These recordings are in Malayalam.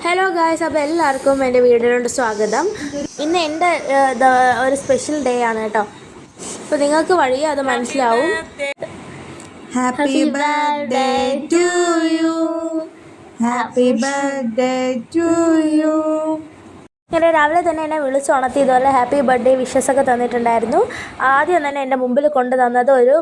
ഹലോ ഗായ്സ്, അപ്പോൾ എല്ലാവർക്കും എൻ്റെ വീഡിയോയിലോട്ട് സ്വാഗതം. ഇന്ന് എൻ്റെ ഒരു സ്പെഷ്യൽ ഡേ ആണ് കേട്ടോ. അപ്പോൾ നിങ്ങൾക്ക് വഴിയെ അത് മനസ്സിലാവും. Happy birthday to you, happy birthday to you. ഇങ്ങനെ രാവിലെ തന്നെ എന്നെ വിളിച്ചുണർത്തി ഇതുപോലെ ഹാപ്പി ബർത്ത്ഡേ വിഷസൊക്കെ തന്നിട്ടുണ്ടായിരുന്നു. ആദ്യം തന്നെ എൻ്റെ മുമ്പിൽ കൊണ്ടു തന്നത് ഒരു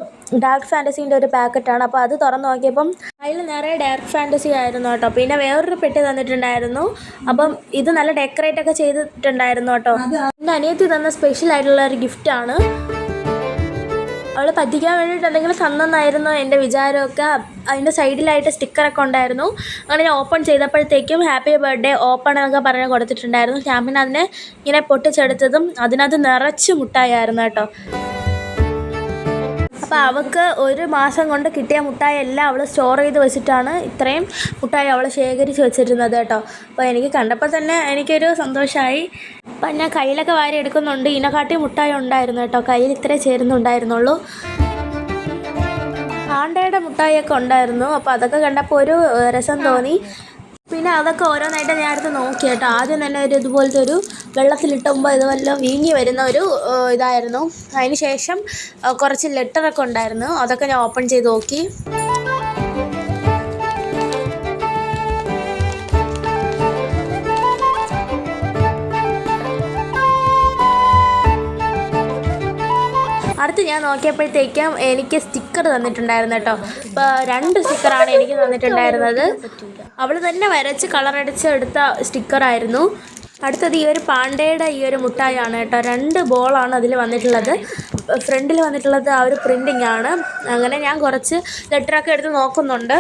ഡാർക്ക് ഫാൻറ്റസീൻ്റെ ഒരു പാക്കറ്റാണ്. അപ്പോൾ അത് തുറന്ന് നോക്കിയപ്പം അതിൽ നിറയെ ഡാർക്ക് ഫാൻറ്റസി ആയിരുന്നു കേട്ടോ. പിന്നെ വേറൊരു പെട്ടി തന്നിട്ടുണ്ടായിരുന്നു. അപ്പം ഇത് നല്ല ഡെക്കറേറ്റ് ഒക്കെ ചെയ്തിട്ടുണ്ടായിരുന്നു കേട്ടോ. എൻ്റെ അനിയത്തി തന്ന സ്പെഷ്യൽ ആയിട്ടുള്ള ഒരു ഗിഫ്റ്റാണ്. അവൾ പറ്റിക്കാൻ വേണ്ടിയിട്ട് എന്തെങ്കിലും തന്നെന്നായിരുന്നു എൻ്റെ വിചാരമൊക്കെ. അതിൻ്റെ സൈഡിലായിട്ട് സ്റ്റിക്കറൊക്കെ ഉണ്ടായിരുന്നു. അങ്ങനെ ഞാൻ ഓപ്പൺ ചെയ്തപ്പോഴത്തേക്കും ഹാപ്പി ബർത്ത്ഡേ ഓപ്പൺ എന്നൊക്കെ പറഞ്ഞ് കൊടുത്തിട്ടുണ്ടായിരുന്നു. ഞാൻ പിന്നെ അതിനെ ഇങ്ങനെ പൊട്ടിച്ചെടുത്തതും അതിനകത്ത് നിറച്ച് മുട്ടായിരുന്നു കേട്ടോ. അപ്പോൾ അവൾക്ക് ഒരു മാസം കൊണ്ട് കിട്ടിയ മുട്ടായി എല്ലാം അവൾ സ്റ്റോർ ചെയ്ത് വെച്ചിട്ടാണ് ഇത്രയും മുട്ടായി അവൾ ശേഖരിച്ച് വെച്ചിരുന്നത് കേട്ടോ. അപ്പോൾ എനിക്ക് കണ്ടപ്പോൾ തന്നെ എനിക്കൊരു സന്തോഷമായി. അപ്പം ഞാൻ കയ്യിലൊക്കെ വാരി എടുക്കുന്നുണ്ട്. ഇതിനെക്കാട്ടി മുട്ടായി ഉണ്ടായിരുന്നു കേട്ടോ. കയ്യിൽ ഇത്രേ ചേരുന്നുണ്ടായിരുന്നുള്ളൂ. ആണ്ടയുടെ മുട്ടായിയൊക്കെ ഉണ്ടായിരുന്നു. അപ്പോൾ അതൊക്കെ കണ്ടപ്പോൾ ഒരു രസം തോന്നി. പിന്നെ അതൊക്കെ ഓരോന്നായിട്ട് ഞാൻ എടുത്ത് നോക്കി കേട്ടോ. ആദ്യം തന്നെ ഇതുപോലത്തെ ഒരു വെള്ളത്തിലിട്ടുമ്പോൾ ഇതുവെല്ലാം വീങ്ങി വരുന്ന ഒരു ഇതായിരുന്നു. അതിന് ശേഷം കുറച്ച് ലെറ്ററൊക്കെ ഉണ്ടായിരുന്നു. അതൊക്കെ ഞാൻ ഓപ്പൺ ചെയ്ത് നോക്കി. അടുത്ത് ഞാൻ നോക്കിയപ്പോഴത്തേക്കും എനിക്ക് സ്റ്റിക്കർ തന്നിട്ടുണ്ടായിരുന്നു കേട്ടോ. ഇപ്പോൾ 2 സ്റ്റിക്കറാണ് എനിക്ക് തന്നിട്ടുണ്ടായിരുന്നത്. അവൾ തന്നെ വരച്ച് കളറടിച്ച് എടുത്ത സ്റ്റിക്കറായിരുന്നു. അടുത്തത് ഈ ഒരു പാണ്ടയുടെ ഈ ഒരു മുട്ടായാണ് കേട്ടോ. 2 ബോളാണ് അതിൽ വന്നിട്ടുള്ളത്. ഫ്രണ്ടിൽ വന്നിട്ടുള്ളത് ആ ഒരു പ്രിൻറ്റിങ് ആണ്. അങ്ങനെ ഞാൻ കുറച്ച് ലെറ്ററൊക്കെ എടുത്ത് നോക്കുന്നുണ്ട്.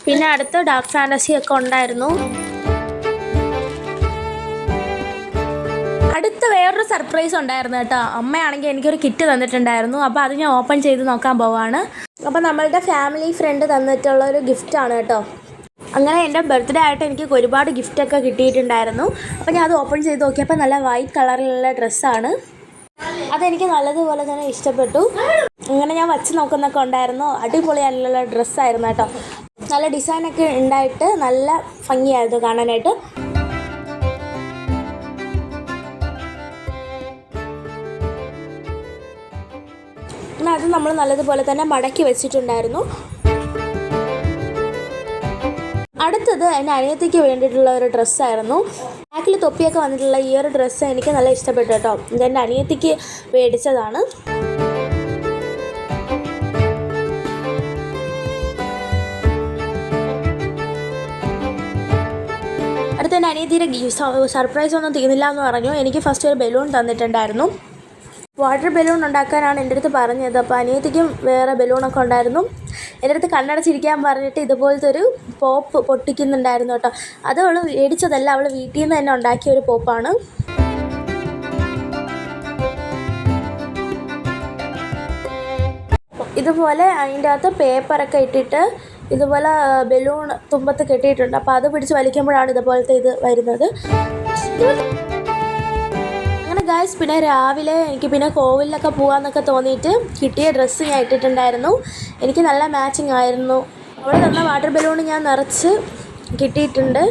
പിന്നെ അടുത്ത് ഡാർക്ക് ഫാൻറ്റസി ഒക്കെ ഉണ്ടായിരുന്നു. അടുത്ത വേറൊരു സർപ്രൈസ് ഉണ്ടായിരുന്നു കേട്ടോ. അമ്മയാണെങ്കിൽ എനിക്കൊരു കിറ്റ് തന്നിട്ടുണ്ടായിരുന്നു. അപ്പോൾ അത് ഞാൻ ഓപ്പൺ ചെയ്ത് നോക്കാൻ പോവാണ്. അപ്പോൾ നമ്മളുടെ ഫാമിലി ഫ്രണ്ട് തന്നിട്ടുള്ളൊരു ഗിഫ്റ്റാണ് കേട്ടോ. അങ്ങനെ എൻ്റെ ബർത്ത്ഡേ ആയിട്ട് എനിക്ക് ഒരുപാട് ഗിഫ്റ്റൊക്കെ കിട്ടിയിട്ടുണ്ടായിരുന്നു. അപ്പോൾ ഞാൻ അത് ഓപ്പൺ ചെയ്ത് നോക്കിയപ്പോൾ നല്ല വൈറ്റ് കളറിലുള്ള ഡ്രസ്സാണ്. അതെനിക്ക് നല്ലതുപോലെ തന്നെ ഇഷ്ടപ്പെട്ടു. അങ്ങനെ ഞാൻ വച്ച് നോക്കുന്നൊക്കെ ഉണ്ടായിരുന്നു. അടിപൊളിയായിട്ടുള്ള ഡ്രസ്സായിരുന്നു കേട്ടോ. നല്ല ഡിസൈനൊക്കെ ഉണ്ടായിട്ട് നല്ല ഭംഗിയായിരുന്നു കാണാനായിട്ട്. പിന്നെ അത് നമ്മൾ നല്ലതുപോലെ തന്നെ മടക്കി വെച്ചിട്ടുണ്ടായിരുന്നു. അടുത്തത് എൻ്റെ അനിയത്തിക്ക് വേണ്ടിയിട്ടുള്ള ഒരു ഡ്രസ്സായിരുന്നു. ബാക്കിൽ തൊപ്പിയൊക്കെ വന്നിട്ടുള്ള ഈ ഒരു ഡ്രസ്സ് എനിക്ക് നല്ല ഇഷ്ടപ്പെട്ടു കേട്ടോ. ഇതെൻ്റെ അനിയത്തിക്ക് മേടിച്ചതാണ്. അടുത്ത എൻ്റെ അനിയത്തിയുടെ സർപ്രൈസ് ഒന്നും തീർന്നില്ല എന്ന് പറഞ്ഞു. എനിക്ക് ഫസ്റ്റ് ഒരു ബലൂൺ തന്നിട്ടുണ്ടായിരുന്നു. വാട്ടർ ബലൂൺ ഉണ്ടാക്കാനാണ് എൻ്റെ അടുത്ത് പറഞ്ഞത്. അപ്പോൾ അനിയത്തിക്കും വേറെ ബലൂണൊക്കെ ഉണ്ടായിരുന്നു. എൻ്റെ അടുത്ത് കണ്ണടച്ചിരിക്കാൻ പറഞ്ഞിട്ട് ഇതുപോലത്തെ ഒരു പോപ്പ് പൊട്ടിക്കുന്നുണ്ടായിരുന്നു കേട്ടോ. അത് അവൾ മേടിച്ചതല്ല, അവൾ വീട്ടിൽ നിന്ന് തന്നെ ഉണ്ടാക്കിയ ഒരു പോപ്പാണ്. ഇതുപോലെ അതിൻ്റെ അകത്ത് പേപ്പറൊക്കെ ഇട്ടിട്ട് ഇതുപോലെ ബലൂൺ തുമ്പത്ത് കെട്ടിയിട്ടുണ്ട്. അപ്പോൾ അത് പിടിച്ച് വലിക്കുമ്പോഴാണ് ഇതുപോലത്തെ ഇത് വരുന്നത്. അങ്ങനെ ഗായ്സ്, പിന്നെ രാവിലെ എനിക്ക് പിന്നെ കോവിലൊക്കെ പോകാമെന്നൊക്കെ തോന്നിയിട്ട് കിട്ടിയ ഡ്രസ്സ് ഞാൻ ഇട്ടിട്ടുണ്ടായിരുന്നു. എനിക്ക് നല്ല മാച്ചിങ് ആയിരുന്നു. അവിടെ തന്ന വാട്ടർ ബലൂൺ ഞാൻ നിറച്ച് കിട്ടിയിട്ടുണ്ട്.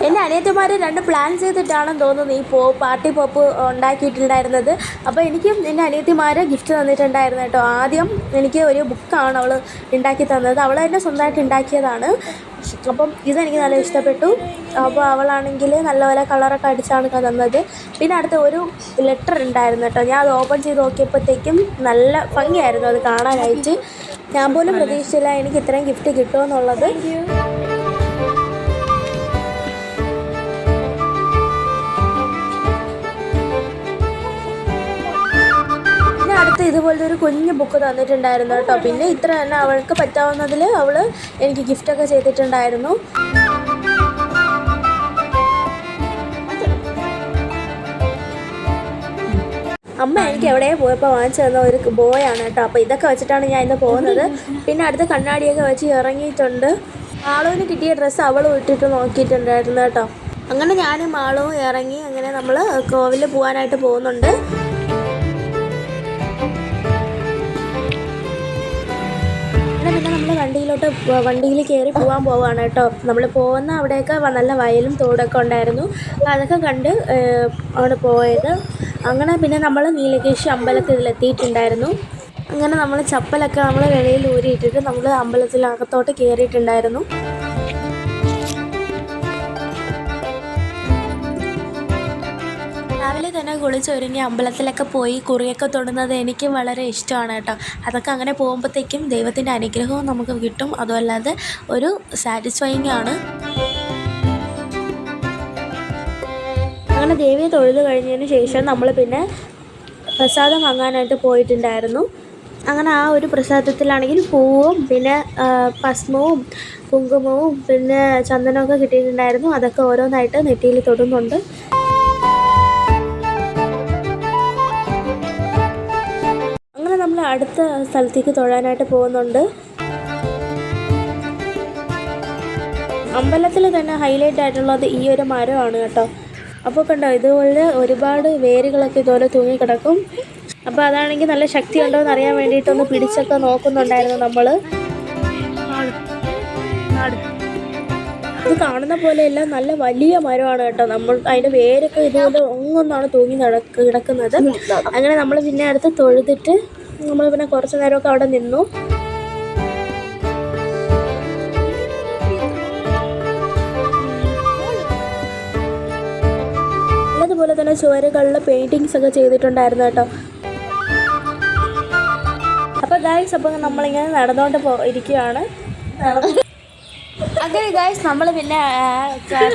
എൻ്റെ അനിയത്തിമാർ 2 പ്ലാൻ ചെയ്തിട്ടാണെന്ന് തോന്നുന്നു ഈ പാർട്ടി പോപ്പ് ഉണ്ടാക്കിയിട്ടുണ്ടായിരുന്നത്. അപ്പോൾ എനിക്കും എൻ്റെ അനിയത്തിമാർ ഗിഫ്റ്റ് തന്നിട്ടുണ്ടായിരുന്നു കേട്ടോ. ആദ്യം എനിക്ക് ഒരു ബുക്കാണ് അവൾ ഉണ്ടാക്കി തന്നത്. അവൾ തന്നെ സ്വന്തമായിട്ട് ഉണ്ടാക്കിയതാണ്. അപ്പം ഇതെനിക്ക് നല്ല ഇഷ്ടപ്പെട്ടു. അപ്പോൾ അവളാണെങ്കിൽ നല്ലപോലെ കളറൊക്കെ അടിച്ചാണ് തന്നത്. പിന്നെ അടുത്ത ഒരു ലെറ്റർ ഉണ്ടായിരുന്നു കേട്ടോ. ഞാൻ അത് ഓപ്പൺ ചെയ്ത് നോക്കിയപ്പോഴത്തേക്കും നല്ല ഭംഗിയായിരുന്നു അത് കാണാനായിട്ട്. ഞാൻ പോലും പ്രതീക്ഷിച്ചില്ല എനിക്ക് ഇത്രയും ഗിഫ്റ്റ് കിട്ടുമെന്നുള്ളത്. അടുത്ത് ഇതുപോലത്തെ ഒരു കുഞ്ഞു ബുക്ക് തന്നിട്ടുണ്ടായിരുന്നു കേട്ടോ. പിന്നെ ഇത്ര തന്നെ അവൾക്ക് പറ്റാവുന്നതിൽ അവൾ എനിക്ക് ഗിഫ്റ്റൊക്കെ ചെയ്തിട്ടുണ്ടായിരുന്നു. അമ്മ എനിക്ക് എവിടെയോ പോയപ്പോൾ വാങ്ങിച്ചു തന്ന ഒരു ബോയാണ് കേട്ടോ. അപ്പോൾ ഇതൊക്കെ വെച്ചിട്ടാണ് ഞാൻ ഇന്ന് പോകുന്നത്. പിന്നെ അടുത്ത് കണ്ണാടിയൊക്കെ വെച്ച് ഇറങ്ങിയിട്ടുണ്ട്. മാളുവിന് കിട്ടിയ ഡ്രസ്സ് അവൾ ഇട്ടിട്ട് നോക്കിയിട്ടുണ്ടായിരുന്നു കേട്ടോ. അങ്ങനെ ഞാനും മാളുവും ഇറങ്ങി. അങ്ങനെ നമ്മൾ കോവിലിൽ പോകാനായിട്ട് പോകുന്നുണ്ട്. പിന്നെ നമ്മൾ വണ്ടിയിൽ കയറി പോകാൻ പോവുകയാണ് കേട്ടോ. നമ്മൾ പോകുന്ന അവിടെയൊക്കെ നല്ല വയലും തോടൊക്കെ ഉണ്ടായിരുന്നു. അപ്പോൾ അതൊക്കെ കണ്ട് അവിടെ പോയത്. അങ്ങനെ പിന്നെ നമ്മൾ നീലകേശി അമ്പലത്തിലെത്തിയിട്ടുണ്ടായിരുന്നു. അങ്ങനെ നമ്മൾ ചപ്പലൊക്കെ വെളിയിൽ ഊരിയിട്ടിട്ട് നമ്മൾ അമ്പലത്തിനകത്തോട്ട് കയറിയിട്ടുണ്ടായിരുന്നു. രാവിലെ തന്നെ കുളിച്ചൊരുങ്ങി അമ്പലത്തിലൊക്കെ പോയി കുറിയൊക്കെ തൊടുന്നത് എനിക്ക് വളരെ ഇഷ്ടമാണ് കേട്ടോ. അതൊക്കെ അങ്ങനെ പോകുമ്പോഴത്തേക്കും ദൈവത്തിൻ്റെ അനുഗ്രഹവും നമുക്ക് കിട്ടും. അതുമല്ലാതെ ഒരു സാറ്റിസ്ഫൈങ് ആണ്. അങ്ങനെ ദേവിയെ തൊഴുത് കഴിഞ്ഞതിന് ശേഷം നമ്മൾ പിന്നെ പ്രസാദം വാങ്ങാനായിട്ട് പോയിട്ടുണ്ടായിരുന്നു. അങ്ങനെ ആ ഒരു പ്രസാദത്തിലാണെങ്കിൽ പൂവും പിന്നെ ഭസ്മവും കുങ്കുമവും പിന്നെ ചന്ദനമൊക്കെ കിട്ടിയിട്ടുണ്ടായിരുന്നു. അതൊക്കെ ഓരോന്നായിട്ട് നെറ്റിയിൽ തൊടുന്നുണ്ട്. അങ്ങനെ നമ്മൾ അടുത്ത സ്ഥലത്തേക്ക് തൊഴാനായിട്ട് പോകുന്നുണ്ട്. അമ്പലത്തിൽ തന്നെ ഹൈലൈറ്റ് ആയിട്ടുള്ളത് ഈ ഒരു മരമാണ് കേട്ടോ. അപ്പോൾ കണ്ടോ, ഇതുപോലെ ഒരുപാട് വേരുകളൊക്കെ ഇതുപോലെ തൂങ്ങിക്കിടക്കും. അപ്പോൾ അതാണെങ്കിൽ നല്ല ശക്തി ഉണ്ടോ എന്ന് അറിയാൻ വേണ്ടിയിട്ടൊന്ന് പിടിച്ചൊക്കെ നോക്കുന്നുണ്ടായിരുന്നു നമ്മൾ. ഇത് കാണുന്ന പോലെയല്ല, നല്ല വലിയ മരമാണ് കേട്ടോ. നമ്മൾ അതിൻ്റെ വേരൊക്കെ ഇതുപോലെ ഒന്നൊന്നാണ് തൂങ്ങി കിടക്കുന്നത്. അങ്ങനെ നമ്മൾ പിന്നെ അടുത്ത് തൊഴുതിട്ട് നമ്മൾ പിന്നെ കുറച്ച് നേരമൊക്കെ അവിടെ നിന്നു. അതുപോലെ തന്നെ ചുവരുകളിൽ പെയിൻറ്റിങ്സ് ഒക്കെ ചെയ്തിട്ടുണ്ടായിരുന്നു കേട്ടോ. അപ്പോൾ ഗൈസ്, അപ്പോൾ നമ്മളിങ്ങനെ നടന്നുകൊണ്ട് ഇരിക്കുകയാണ്. അങ്ങനെ ഗൈസ്, നമ്മൾ പിന്നെ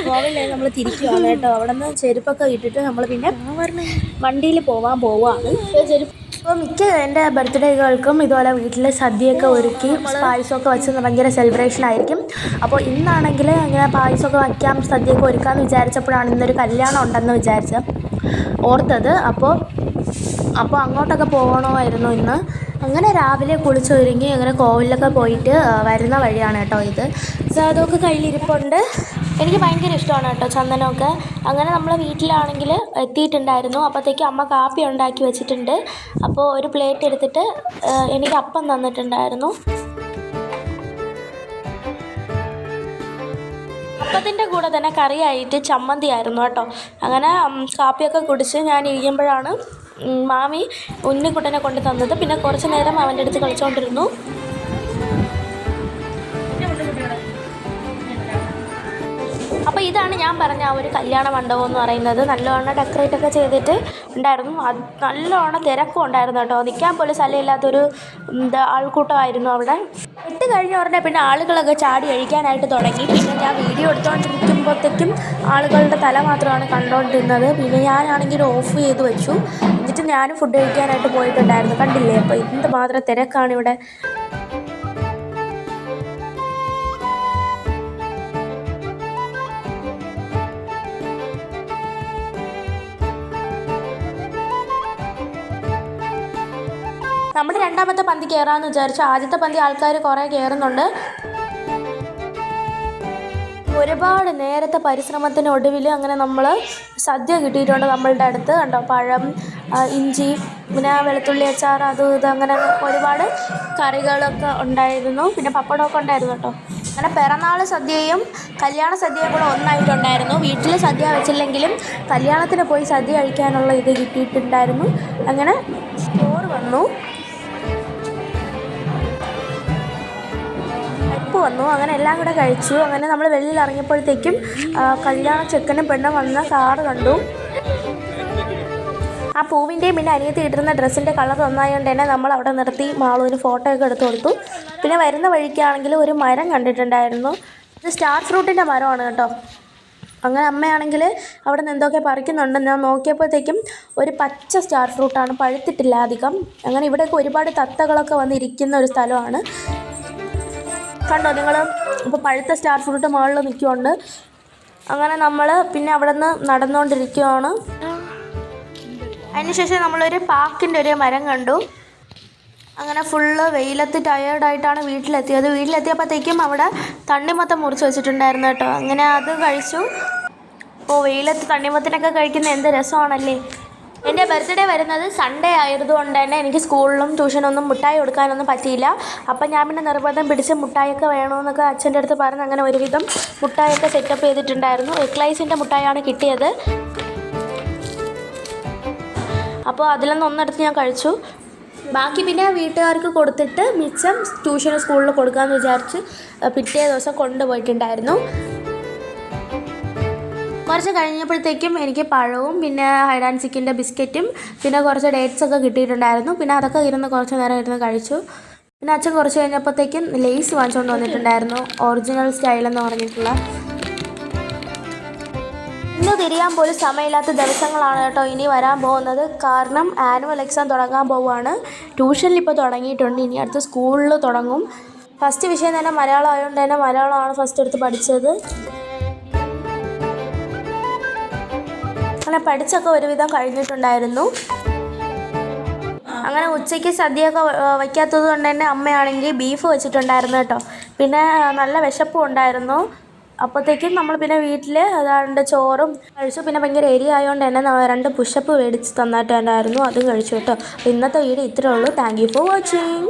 കോവിലിൽ നമ്മൾ തിരിക്കുകയാണ് കേട്ടോ. അവിടെ നിന്ന് ചെരുപ്പൊക്കെ ഇട്ടിട്ട് നമ്മൾ പിന്നെ വണ്ടിയിൽ പോവാണ്. അപ്പോൾ മിക്ക എൻ്റെ ബർത്ത്ഡേകൾക്കും ഇതുപോലെ വീട്ടിൽ സദ്യയൊക്കെ ഒരുക്കി പായസമൊക്കെ വെച്ച് ഭയങ്കര സെലിബ്രേഷൻ ആയിരിക്കും. അപ്പോൾ ഇന്നാണെങ്കിൽ ഇങ്ങനെ പായസമൊക്കെ വയ്ക്കാം, സദ്യയൊക്കെ ഒരുക്കാമെന്ന് വിചാരിച്ചപ്പോഴാണ് ഇന്നൊരു കല്യാണം ഉണ്ടെന്ന് ഓർത്തത്. അപ്പോൾ അങ്ങോട്ടൊക്കെ പോകണമായിരുന്നു ഇന്ന്. അങ്ങനെ രാവിലെ കുളിച്ചൊരുങ്ങി അങ്ങനെ കോവിലൊക്കെ പോയിട്ട് വരുന്ന വഴിയാണ് കേട്ടോ ഇത്. അതൊക്കെ കയ്യിലിരിപ്പുണ്ട്. എനിക്ക് ഭയങ്കര ഇഷ്ടമാണ് കേട്ടോ ചന്ദനമൊക്കെ. അങ്ങനെ നമ്മൾ വീട്ടിലാണെങ്കിൽ എത്തിയിട്ടുണ്ടായിരുന്നു. അപ്പോഴത്തേക്കും അമ്മ കാപ്പി ഉണ്ടാക്കി വെച്ചിട്ടുണ്ട്. അപ്പോൾ ഒരു പ്ലേറ്റ് എടുത്തിട്ട് എനിക്ക് അപ്പം തന്നിട്ടുണ്ടായിരുന്നു. അപ്പത്തിൻ്റെ കൂടെ തന്നെ കറിയായിട്ട് ചമ്മന്തി ആയിരുന്നു കേട്ടോ. അങ്ങനെ കാപ്പിയൊക്കെ കുടിച്ച് ഞാൻ ഇരിക്കുമ്പോഴാണ് മാമി ഉണ്ണിക്കുട്ടനെ കൊണ്ട് തന്നത്. പിന്നെ കുറച്ച് നേരം അവൻ്റെ അടുത്ത് കളിച്ചുകൊണ്ടിരുന്നു. അപ്പോൾ ഇതാണ് ഞാൻ പറഞ്ഞ ആ ഒരു കല്യാണ മണ്ഡപം എന്ന് പറയുന്നത്. നല്ലവണ്ണം ഡെക്കറേറ്റ് ഒക്കെ ചെയ്തിട്ട് ഉണ്ടായിരുന്നു. അത് നല്ലവണ്ണം തിരക്കും ഉണ്ടായിരുന്നു കേട്ടോ. നിൽക്കാൻ പോലും സ്ഥലമില്ലാത്തൊരു ആൾക്കൂട്ടമായിരുന്നു അവിടെ. ഇട്ട് കഴിഞ്ഞ ഉടനെ പിന്നെ ആളുകളൊക്കെ ചാടി അഴിക്കാനായിട്ട് തുടങ്ങി. പിന്നെ ഞാൻ വീഡിയോ എടുത്തുകൊണ്ടിരിക്കുമ്പോഴത്തേക്കും ആളുകളുടെ തല മാത്രമാണ് കണ്ടുകൊണ്ടിരുന്നത്. പിന്നെ ഞാനാണെങ്കിൽ ഓഫ് ചെയ്ത് വെച്ചു. എന്നിട്ട് ഞാനും ഫുഡ് കഴിക്കാനായിട്ട് പോയിട്ടുണ്ടായിരുന്നു. കണ്ടില്ലേ അപ്പോൾ എന്ത് മാത്രം തിരക്കാണ് ഇവിടെ. നമ്മുടെ രണ്ടാമത്തെ പന്തി കയറാമെന്ന് വിചാരിച്ചു. ആദ്യത്തെ പന്തി ആൾക്കാർ കുറേ കയറുന്നുണ്ട്. ഒരുപാട് നേരത്തെ പരിശ്രമത്തിനൊടുവിൽ അങ്ങനെ നമ്മൾ സദ്യ കിട്ടിയിട്ടുണ്ട് നമ്മളുടെ അടുത്ത്. കണ്ടോ, പഴം, ഇഞ്ചി, പിന്നെ വെളുത്തുള്ളി അച്ചാർ, ഇത് അങ്ങനെ ഒരുപാട് കറികളൊക്കെ ഉണ്ടായിരുന്നു. പിന്നെ പപ്പടമൊക്കെ ഉണ്ടായിരുന്നു കേട്ടോ. അങ്ങനെ പിറന്നാൾ സദ്യയും കല്യാണ സദ്യയും കൂടെ ഒന്നായിട്ടുണ്ടായിരുന്നു. വീട്ടിൽ സദ്യ വെച്ചില്ലെങ്കിലും കല്യാണത്തിന് പോയി സദ്യ കഴിക്കാനുള്ള ഇത് കിട്ടിയിട്ടുണ്ടായിരുന്നു. അങ്ങനെ ചോറ് വന്നു, വന്നു, അങ്ങനെ എല്ലാം കൂടെ കഴിച്ചു. അങ്ങനെ നമ്മൾ വെളിയിൽ ഇറങ്ങിയപ്പോഴത്തേക്കും കല്യാണ ചെക്കനും പെണ്ണും വന്ന കാറ് കണ്ടു. ആ പൂവിൻ്റെയും പിന്നെ അനിയത്തി ഇട്ടിരുന്ന ഡ്രസ്സിൻ്റെ കളർ ഒന്നായതുകൊണ്ട് തന്നെ നമ്മൾ അവിടെ നിർത്തി മാളുവിന് ഫോട്ടോ ഒക്കെ എടുത്ത് കൊടുത്തു. പിന്നെ വരുന്ന വഴിക്കാണെങ്കിൽ ഒരു മരം കണ്ടിട്ടുണ്ടായിരുന്നു. ഇത് സ്റ്റാർ ഫ്രൂട്ടിൻ്റെ മരമാണ് കേട്ടോ. അങ്ങനെ അമ്മയാണെങ്കിൽ അവിടെ നിന്ന് എന്തൊക്കെ പറിക്കുന്നുണ്ട്. ഞാൻ നോക്കിയപ്പോഴത്തേക്കും ഒരു പച്ച സ്റ്റാർ ഫ്രൂട്ടാണ്, പഴുത്തിട്ടില്ല അധികം. അങ്ങനെ ഇവിടെയൊക്കെ ഒരുപാട് തത്തകളൊക്കെ വന്നിരിക്കുന്ന ഒരു സ്ഥലമാണ്. കണ്ടോ നിങ്ങൾ? ഇപ്പോൾ പഴുത്ത സ്റ്റാർ ഫ്രൂട്ട് മുകളിൽ നിൽക്കുന്നുണ്ട്. അങ്ങനെ നമ്മൾ പിന്നെ അവിടെ നിന്ന് നടന്നുകൊണ്ടിരിക്കുകയാണ്. അതിനുശേഷം നമ്മളൊരു പാക്കിൻ്റെ ഒരു മരം കണ്ടു. അങ്ങനെ ഫുള്ള് വെയിലത്ത് ടയേർഡായിട്ടാണ് വീട്ടിലെത്തിയത്. വീട്ടിലെത്തിയപ്പോഴത്തേക്കും അവിടെ തണ്ണിമത്തം മുറിച്ച് വെച്ചിട്ടുണ്ടായിരുന്നു കേട്ടോ. അങ്ങനെ അത് കഴിച്ചു. അപ്പോൾ വെയിലത്ത് തണ്ണിമത്തനൊക്കെ കഴിക്കുന്ന എന്ത് രസമാണല്ലേ. എൻ്റെ ബർത്ത്ഡേ വരുന്നത് സൺഡേ ആയതുകൊണ്ട് തന്നെ എനിക്ക് സ്കൂളിലും ട്യൂഷനൊന്നും മുട്ടായി കൊടുക്കാനൊന്നും പറ്റിയില്ല. അപ്പം ഞാൻ പിന്നെ നിർബന്ധം പിടിച്ച് മുട്ടായൊക്കെ വേണമെന്നൊക്കെ അച്ഛൻ്റെ അടുത്ത് പറഞ്ഞ് അങ്ങനെ ഒരുവിധം മുട്ടായൊക്കെ സെറ്റപ്പ് ചെയ്തിട്ടുണ്ടായിരുന്നു. എക്ലൈസിൻ്റെ മുട്ടായാണ് കിട്ടിയത്. അപ്പോൾ അതിലൊന്നും ഒന്നെടുത്ത് ഞാൻ കഴിച്ചു. ബാക്കി പിന്നെ വീട്ടുകാർക്ക് കൊടുത്തിട്ട് മിച്ചം ട്യൂഷന് സ്കൂളിൽ കൊടുക്കാമെന്ന് വിചാരിച്ച് പിറ്റേ ദിവസം കൊണ്ടുപോയിട്ടുണ്ടായിരുന്നു. കുറച്ച് കഴിഞ്ഞപ്പോഴത്തേക്കും എനിക്ക് പഴവും പിന്നെ ഹൈഡ് ആൻഡ് സീക്കിൻ്റെ ബിസ്ക്കറ്റും പിന്നെ കുറച്ച് ഡേറ്റ്സൊക്കെ കിട്ടിയിട്ടുണ്ടായിരുന്നു. പിന്നെ അതൊക്കെ കുറച്ച് നേരം ഇരുന്ന് കഴിച്ചു. പിന്നെ അച്ഛൻ കുറച്ച് കഴിഞ്ഞപ്പോഴത്തേക്കും ലേസ് വാങ്ങിച്ചുകൊണ്ട് വന്നിട്ടുണ്ടായിരുന്നു, ഒറിജിനൽ സ്റ്റൈലെന്ന് പറഞ്ഞിട്ടുള്ള. ഇന്ന് തിരിയാൻ പോലും സമയമില്ലാത്ത ദിവസങ്ങളാണ് കേട്ടോ ഇനി വരാൻ പോകുന്നത്. കാരണം ആനുവൽ എക്സാം തുടങ്ങാൻ പോവുകയാണ്. ട്യൂഷനിൽ ഇപ്പോൾ തുടങ്ങിയിട്ടുണ്ട്, ഇനി അടുത്ത് സ്കൂളിൽ തുടങ്ങും. ഫസ്റ്റ് വിഷയം തന്നെ മലയാളം ആയതുകൊണ്ട് തന്നെ മലയാളമാണ് ഫസ്റ്റ് എടുത്ത് പഠിച്ചത്. അങ്ങനെ പഠിച്ചൊക്കെ ഒരുവിധം കഴിഞ്ഞിട്ടുണ്ടായിരുന്നു. അങ്ങനെ ഉച്ചയ്ക്ക് സദ്യയൊക്കെ വയ്ക്കാത്തത് കൊണ്ട് തന്നെ അമ്മയാണെങ്കിൽ ബീഫ് വെച്ചിട്ടുണ്ടായിരുന്നു കേട്ടോ. പിന്നെ നല്ല വിശപ്പും ഉണ്ടായിരുന്നു. അപ്പോഴത്തേക്കും നമ്മൾ പിന്നെ വീട്ടിൽ അതാണ്ട് ചോറും കഴിച്ചു. പിന്നെ ഭയങ്കര എരിയായതുകൊണ്ട് തന്നെ 2 പുഷപ്പ് മേടിച്ച് തന്നിട്ടുണ്ടായിരുന്നു, അതും കഴിച്ചു കേട്ടോ. അപ്പോൾ ഇന്നത്തെ വീഡിയോ ഇത്രയേ ഉള്ളൂ. Thank you for watching.